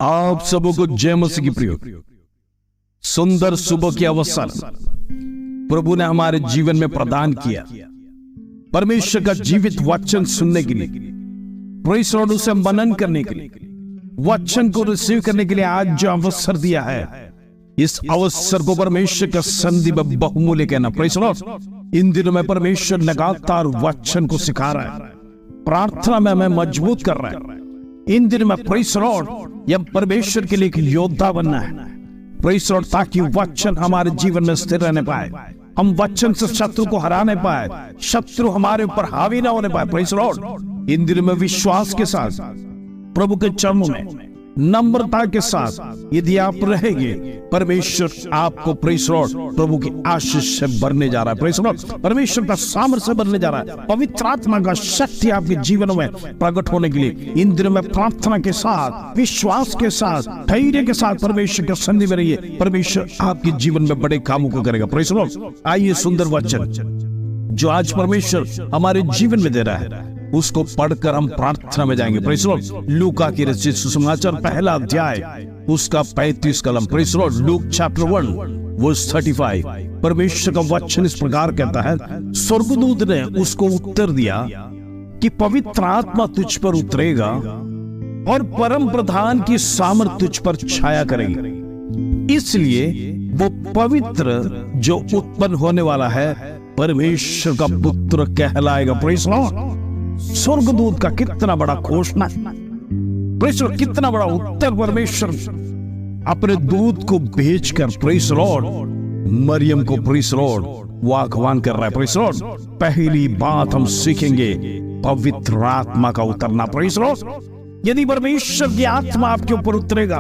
आप सबों को जय मसीह की प्रिय। सुंदर सुबह के अवसर प्रभु ने हमारे जीवन में प्रदान किया परमेश्वर का जीवित वचन सुनने के लिए, प्रेज़ लॉर्ड, उसे मनन करने के लिए, वचन को रिसीव करने के लिए आज जो अवसर दिया है, इस अवसर को परमेश्वर का सन्निधि में बहुमूल्य कहना। प्रेज़ लॉर्ड, इन दिनों में परमेश्वर लगातार वचन को सिखा रहा है, प्रार्थना में हमें मजबूत कर रहा है। इन दिनों में प्रेज़ लॉर्ड, यह परमेश्वर के लिए एक योद्धा बनना है, प्रेज़ लॉर्ड, ताकि वचन हमारे जीवन में स्थिर रहने पाए, हम वचन से शत्रु को हराने पाए, शत्रु हमारे ऊपर हावी ना होने पाए। प्रेज़ लॉर्ड, इन दिनों में विश्वास के साथ प्रभु के चरणों में नम्रता के साथ यदि आप रहेंगे, परमेश्वर आपको, प्रेज़ लॉर्ड, प्रभु की आशीष से भरने जा रहा है। प्रेज़ लॉर्ड, परमेश्वर का सामर्थ्य से भरने जा रहा है, पवित्र आत्मा का शक्ति आपके जीवन में प्रकट होने के लिए इन दिनों में प्रार्थना के साथ, विश्वास के साथ, धैर्य के साथ परमेश्वर के सन्निधि में रहिए। परमेश्वर आपके जीवन में बड़े कामों को करेगा। प्रेज़ लॉर्ड, आइए सुंदर वचन जो आज परमेश्वर हमारे जीवन में दे रहा है उसको पढ़कर हम प्रार्थना में जाएंगे। प्रेज़ लॉर्ड, लूका की रचित सुसमाचार पहला अध्याय उसका 35 कलम। Praise Lord, Luke chapter 1 verse 35। परमेश्वर का वचन इस प्रकार कहता है, स्वर्गदूत ने उसको उत्तर दिया कि पवित्र आत्मा तुझ पर उतरेगा और परम प्रधान की सामर्थ तुझ पर छाया करेगी, इसलिए वो पवित्र जो उत्पन्न होने वाला है परमेश्वर का पुत्र कहलाएगा। प्रेज़ लॉर्ड, स्वर्गदूत का कितना बड़ा घोषणा, प्रेज़ लॉर्ड, कितना बड़ा उत्तर परमेश्वर अपने दूत को भेजकर, प्रेज़ लॉर्ड, मरियम को, प्रेज़ लॉर्ड, वो आह्वान कर रहा है। प्रेज़ लॉर्ड, पहली बात हम सीखेंगे पवित्र आत्मा का उतरना। प्रेज़ लॉर्ड, यदि परमेश्वर की आत्मा आपके ऊपर उतरेगा,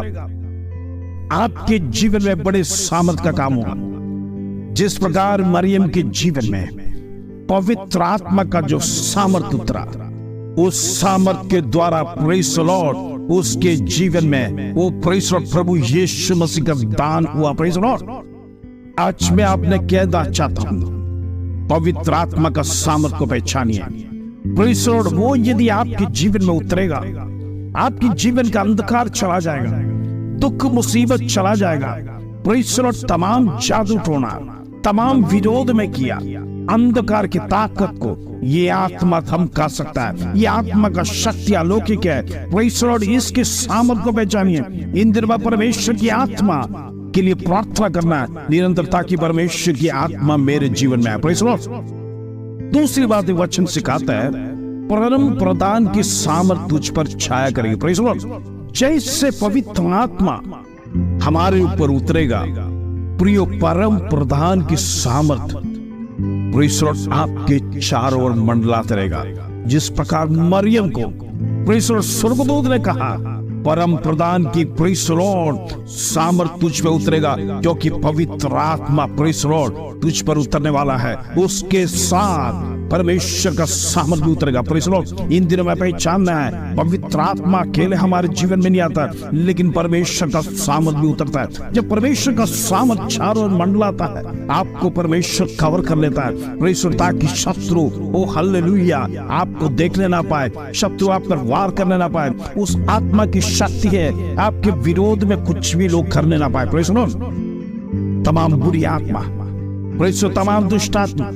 आपके जीवन में बड़े सामर्थ का काम होगा। जिस प्रकार मरियम के जीवन में पवित्र आत्मा का जो सामर्थ उतरा, उस सामर्थ के द्वारा, प्रेज़ लॉर्ड, उसके जीवन में वो, प्रेज़ लॉर्ड, प्रभु यीशु मसीह का दान हुआ। प्रेज़ लॉर्ड, आज मैं आपने कहना चाहता हूं, पवित्र आत्मा का सामर्थ को पहचानिए। प्रेज़ लॉर्ड, वो यदि आपके जीवन में उतरेगा, आपके जीवन का अंधकार चला जाएगा, दुख मुसीबत चला जाएगा। प्रेज़ लॉर्ड, तमाम जादू टोना, तमाम विरोध में किया अंधकार की ताकत को ये आत्मा थमका सकता है। ये आत्मा का शक्ति अलौकिक है। प्रेज़ लॉर्ड, इसके सामर्थ को पहचानिए। इन दिनों में परमेश्वर की आत्मा के लिए प्रार्थना करना है निरंतर, ताकि परमेश्वर की आत्मा मेरे जीवन में आए। प्रेज़ लॉर्ड, दूसरी बात वचन सिखाता है, परम प्रधान की सामर्थ तुझ पर छाया करेगी। प्रेज़ लॉर्ड, जैसे पवित्र आत्मा हमारे ऊपर उतरेगा, प्रियो, परम प्रधान की सामर्थ, प्रेज़ लॉर्ड, आपके चारों ओर मंडलाते रहेगा। जिस प्रकार मरियम को, प्रेज़ लॉर्ड, स्वर्गदूत ने कहा, परम प्रधान की, प्रेज़ लॉर्ड, सामर्थ तुझ पे उतरेगा, क्योंकि पवित्र आत्मा, प्रेज़ लॉर्ड, तुझ पर उतरने वाला है। उसके साथ परमेश्वर का सामर्थ भी उतरेगा। प्रेज़ लॉर्ड, इन दिनों में पहचानना है, पवित्र आत्मा अकेले हमारे जीवन में नहीं आता, लेकिन परमेश्वर का सामर्थ भी उतरता है। जब परमेश्वर का सामर्थ चारों ओर मंडलाता है, आपको परमेश्वर कवर कर लेता है। प्रेज़ लॉर्ड, ताकि शत्रु, ओ हालेलुया, आपको देखने ना पाए, शत्रु आप पर वार करने ना पाए। उस आत्मा की शक्ति है, आपके विरोध में कुछ भी लोग करने ना पाए। प्रेज़ लॉर्ड, तमाम बुरी आत्मा, प्रेज़ लॉर्ड, तमाम दुष्ट आत्मा,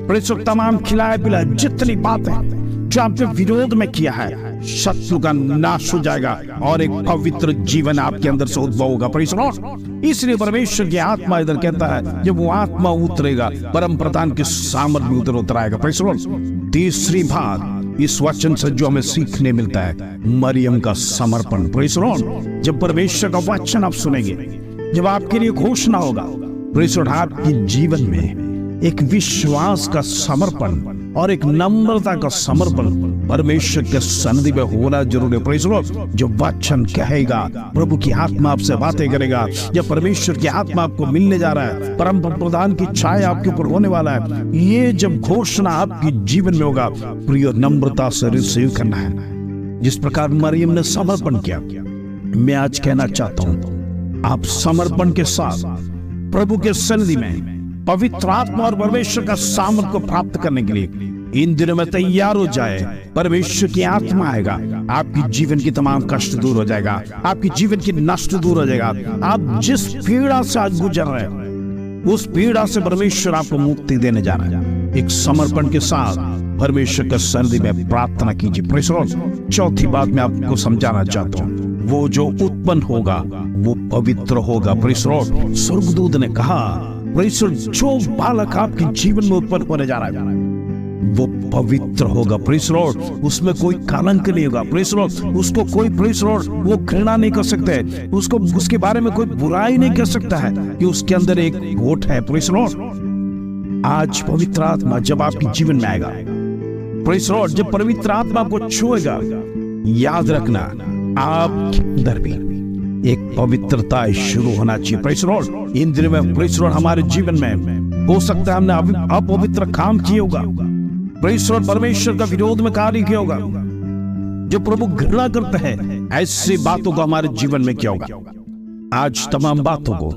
प्रेज़ लॉर्ड, तमाम खिलाए पिलाए जितनी बातें जो आपके विरोध में किया है, शत्रु का नाश हो जाएगा और एक पवित्र जीवन आपके अंदर से उद्भव होगा। प्रेज़ लॉर्ड, इसलिए परमेश्वर की आत्मा इधर कहता है, जब वो आत्मा उतरेगा, परम प्रधान की सामर्थ भी उतर आएगा। प्रेज़ लॉर्ड, तीसरी बात इस वचन से जो हमें सीखने मिलता है, मरियम का समर्पण। प्रेज़ लॉर्ड, जब परमेश्वर का वचन आप सुनेंगे, जब आपके लिए घोषणा होगा, प्रेज़ लॉर्ड, आपके जीवन में एक विश्वास का समर्पण और एक नम्रता का समर्पण परमेश्वर के सन्निधि में होना जरूरी है। प्रेज़ लॉर्ड, जो वचन कहेगा, प्रभु की आत्मा आपसे बातें करेगा, जब परमेश्वर की आत्मा आपको मिलने जा रहा है, परम प्रधान की छाया आपके ऊपर होने वाला है, ये जब घोषणा आपके जीवन में होगा, प्रिय, नम्रता से रिसीव करना है। जिस प्रकार मरियम ने समर्पण किया, मैं आज कहना चाहता हूं, आप समर्पण के साथ प्रभु के सन्निधि में पवित्र आत्मा और परमेश्वर का सामर्थ को प्राप्त करने के लिए इन दिनों में तैयार हो जाए। परमेश्वर की आत्मा आएगा, आपकी जीवन की तमाम कष्ट दूर हो जाएगा, आपकी जीवन की नष्ट दूर हो जाएगा। आप जिस पीड़ा से आज गुजर रहे हैं उस पीड़ा से परमेश्वर आपको मुक्ति देने जा रहा है। एक समर्पण के साथ परमेश्वर के सन्निधि में प्रार्थना कीजिए। Praise the Lord. चौथी बात मैं आपको समझाना चाहता हूँ, वो जो उत्पन्न होगा वो पवित्र होगा। Praise the Lord. स्वर्गदूत ने कहा, प्रेज़ द लॉर्ड, जो बालक आपके जीवन में उत्पन्न होने जा रहा है वो पवित्र होगा। Praise the Lord. उसमें कोई कलंक नहीं होगा। Praise the Lord. उसको कोई, प्रेज़ द लॉर्ड, वो घृणा नहीं कर सकते, उसको उसके बारे में कोई बुराई नहीं कर सकता है कि उसके अंदर एक खोट है। Praise the Lord. आज पवित्र आत्मा जब आपके जीवन में आएगा, प्रेज़ द लॉर्ड, जब पवित्र आत्मा आपको छुएगा, याद रखना आपके अंदर भी एक पवित्रता शुरू होना चाहिए। Praise the Lord. इन दिनों में प्रेज़ द लॉर्ड हमारे जीवन में हो सकता है हमने अपवित्र काम किए होगा, प्रेज़ द लॉर्ड, परमेश्वर का विरोध में कार्य किया होगा जो प्रभु घृणा करते हैं। ऐसी बातों को हमारे जीवन में किया होगा। आज तमाम बातों को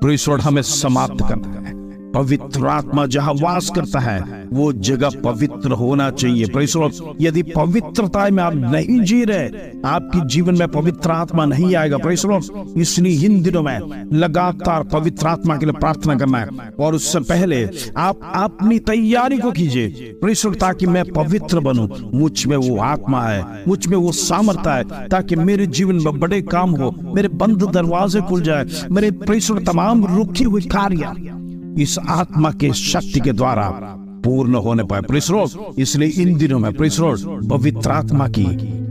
प्रेज़ द लॉर्ड हमें समाप्त करना है। पवित्र आत्मा जहां वास करता है वो जगह पवित्र होना चाहिए। Praise the Lord. यदि पवित्रता में आप नहीं जी रहे, आपके जीवन में पवित्र आत्मा नहीं आएगा। Praise the Lord. इसलिए इन दिनों में लगातार पवित्र आत्मा के लिए प्रार्थना करना है, और उससे पहले आप अपनी तैयारी को कीजिए, प्रेज़ द लॉर्ड, ताकि मैं पवित्र बनूं। मुझ में वो आत्मा है, मुझ में वो सामर्थ्य है, ताकि मेरे जीवन में बड़े काम हो, मेरे बंद दरवाजे खुल जाए, मेरे प्रेज़ द लॉर्ड तमाम रुके हुए कार्य इस आत्मा के शक्ति के द्वारा पूर्ण होने पाए। Praise the Lord. इसलिए इन दिनों में प्रेज़ द लॉर्ड पवित्र आत्मा की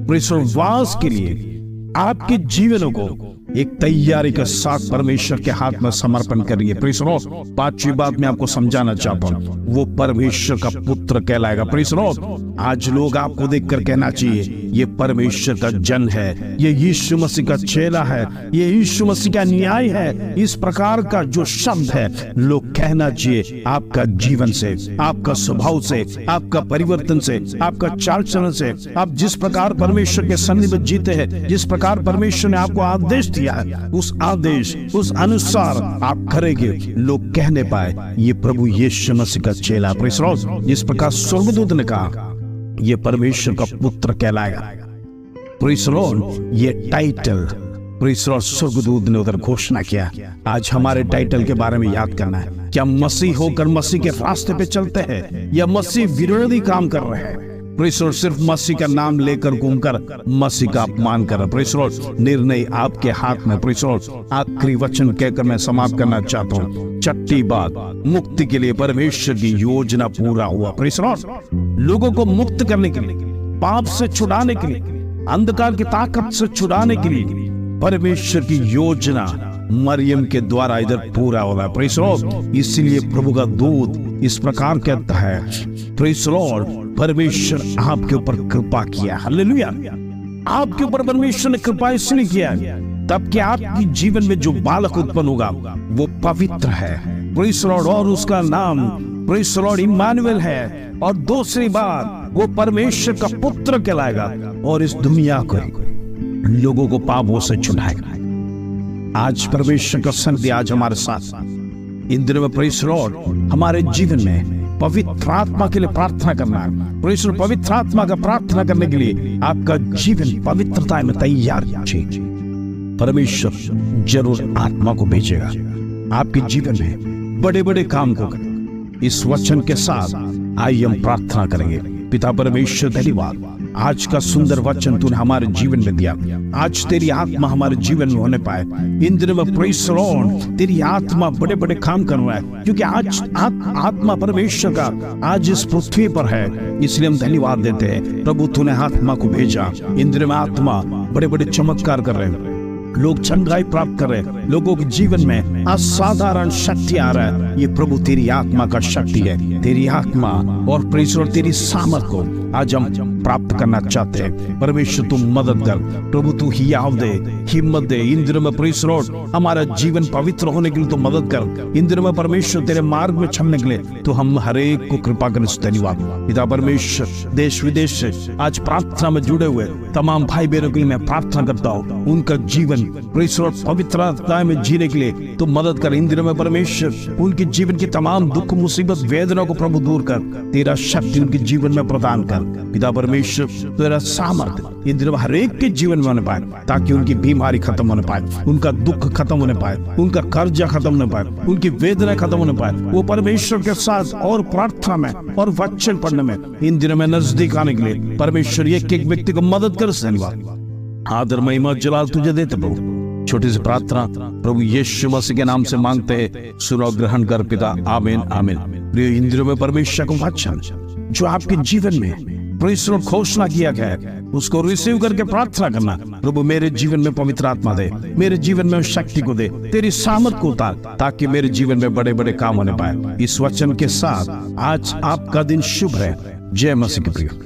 प्रेज़ द लॉर्ड वास के लिए आपके जीवनों को एक तैयारी के साथ परमेश्वर के हाथ में समर्पण करिए। Praise the Lord. पांचवी बात मैं आपको समझाना चाहता हूं, वो परमेश्वर का पुत्र कहलाएगा। Praise the Lord. आज लोग आपको देखकर कहना चाहिए ये परमेश्वर का जन है, ये यीशु मसीह का चेला है, ये यीशु मसीह का न्याय है। इस प्रकार का जो शब्द है लोग कहना चाहिए आपका जीवन से, आपका स्वभाव से, आपका परिवर्तन से, आपका चाल चलन से, आप जिस प्रकार परमेश्वर के सन्निधि में जीते हैं, जिस प्रकार परमेश्वर ने आपको आदेश दिया है, उस आदेश, उस अनुसार आप करेंगे। लोग कहने पाए ये प्रभु यीशु मसीह का चेला। Praise the Lord. जिस प्रकार स्वर्गदूत ने कहा ये परमेश्वर का पुत्र कहलाएगा। Praise the Lord. ये टाइटल प्रेज़ द लॉर्ड स्वर्गदूत ने उधर घोषणा किया। आज हमारे टाइटल के बारे में याद करना है। क्या मसीह होकर मसीह के रास्ते पे चलते हैं या मसीह विरोधी काम कर रहे हैं? Praise the Lord. सिर्फ मसीह का नाम लेकर घूमकर मसीह का अपमान कर रहे। Praise the Lord. निर्णय आपके हाथ में। Praise the Lord. आखिरी वचन कहकर मैं समाप्त करना चाहता हूँ। छठी बात, मुक्ति के लिए परमेश्वर की योजना पूरा हुआ। Praise the Lord. लोगों को मुक्त करने के लिए, पाप से छुड़ाने के लिए, अंधकार की ताकत से छुड़ाने के लिए परमेश्वर की योजना मरियम के द्वारा इधर पूरा हो रहा है। Praise the Lord. इसलिए प्रभु का दूत इस प्रकार कहता है, प्रेज़ द लॉर्ड, परमेश्वर आपके ऊपर कृपा किया। हालेलुया। आपके ऊपर परमेश्वर ने कृपा इसलिए किया तब कि आपके जीवन में जो बालक उत्पन्न होगा वो पवित्र है। Praise the Lord. और उसका नाम प्रेज़ द लॉर्ड इम्मानुएल है। और दूसरी बात, वो परमेश्वर का पुत्र कहलाएगा और इस दुनिया को लोगों को पापों से छुड़ाएगा। आज परमेश्वर का सन्निधि आज हमारे साथ इन दिनों में। Praise the Lord. हमारे जीवन में पवित्र आत्मा के लिए प्रार्थना करना है। Praise the Lord. पवित्र आत्मा का प्रार्थना करने के लिए आपका जीवन पवित्रता में तैयार चाहिए। परमेश्वर जरूर आत्मा को भेजेगा आपके जीवन में बड़े बड़े काम को। इस वचन के साथ आइए हम प्रार्थना करेंगे। पिता परमेश्वर, धन्यवाद आज का सुंदर वचन तूने हमारे जीवन में दिया। आज तेरी आत्मा हमारे जीवन में होने पाए। इन दिनों में प्रेज़ द लॉर्ड तेरी आत्मा बड़े बड़े काम कर रहा है, क्योंकि आज आत्मा परमेश्वर का आज इस पृथ्वी पर है। इसलिए हम धन्यवाद देते हैं प्रभु, तूने आत्मा को भेजा। इन दिनों में आत्मा बड़े बड़े चमत्कार कर रहे हैं, लोग चंगाई प्राप्त कर रहे हैं, लोगों के जीवन में असाधारण शक्ति आ रहा है। ये प्रभु तेरी आत्मा का शक्ति है। तेरी आत्मा और प्रेज़ द लॉर्ड तेरी सामर्थ को आज हम प्राप्त करना चाहते हैं। परमेश्वर तू मदद कर, प्रभु तू हियाव दे, हिम्मत दे इन दिनों में। प्रेस लॉर्ड, हमारा जीवन पवित्र होने के लिए तो मदद कर इन दिनों में परमेश्वर, तेरे मार्ग में चलने के लिए तो हम हर एक को कृपा करें। धन्यवाद पिता परमेश्वर, देश विदेश से आज प्रार्थना में जुड़े हुए तमाम भाई बहनों के लिए मैं प्रार्थना करता हूँ, उनका जीवन प्रेस लॉर्ड पवित्रता में जीने के लिए तो मदद कर इन दिनों में परमेश्वर। उनके जीवन की तमाम दुख मुसीबत वेदना को प्रभु दूर कर, तेरा शक्ति उनके जीवन में प्रदान कर पिता परमेश्वर। तेरा सामर्थ्य इन दिनों हर एक के जीवन में होने पाए, ताकि उनकी बीमारी खत्म होने पाए, उनका दुख खत्म होने पाए, उनका कर्जा खत्म होने पाए, उनकी वेदना खत्म होने पाए। वो परमेश्वर के साथ और प्रार्थना में और वचन पढ़ने में इन दिनों में नजदीक आने के लिए परमेश्वर एक एक व्यक्ति को मदद कर। धन्यवाद, आदर महिमा जलाल तुझे देते प्रभु। छोटी सी प्रार्थना प्रभु यीशु मसीह के नाम से मांगते हैं, सुनो ग्रहण कर पिता, आमीन आमीन। प्रिय इन दिनों में परमेश्वर को वचन जो आपके जीवन में परमेश्वर घोषणा किया गया है उसको रिसीव करके प्रार्थना करना, प्रभु मेरे जीवन में पवित्र आत्मा दे, मेरे जीवन में शक्ति को दे, तेरी सामर्थ को उतार, ताकि मेरे जीवन में बड़े बड़े काम होने पाए। इस वचन के साथ आज आपका दिन शुभ है। जय मसीह के प्रिय।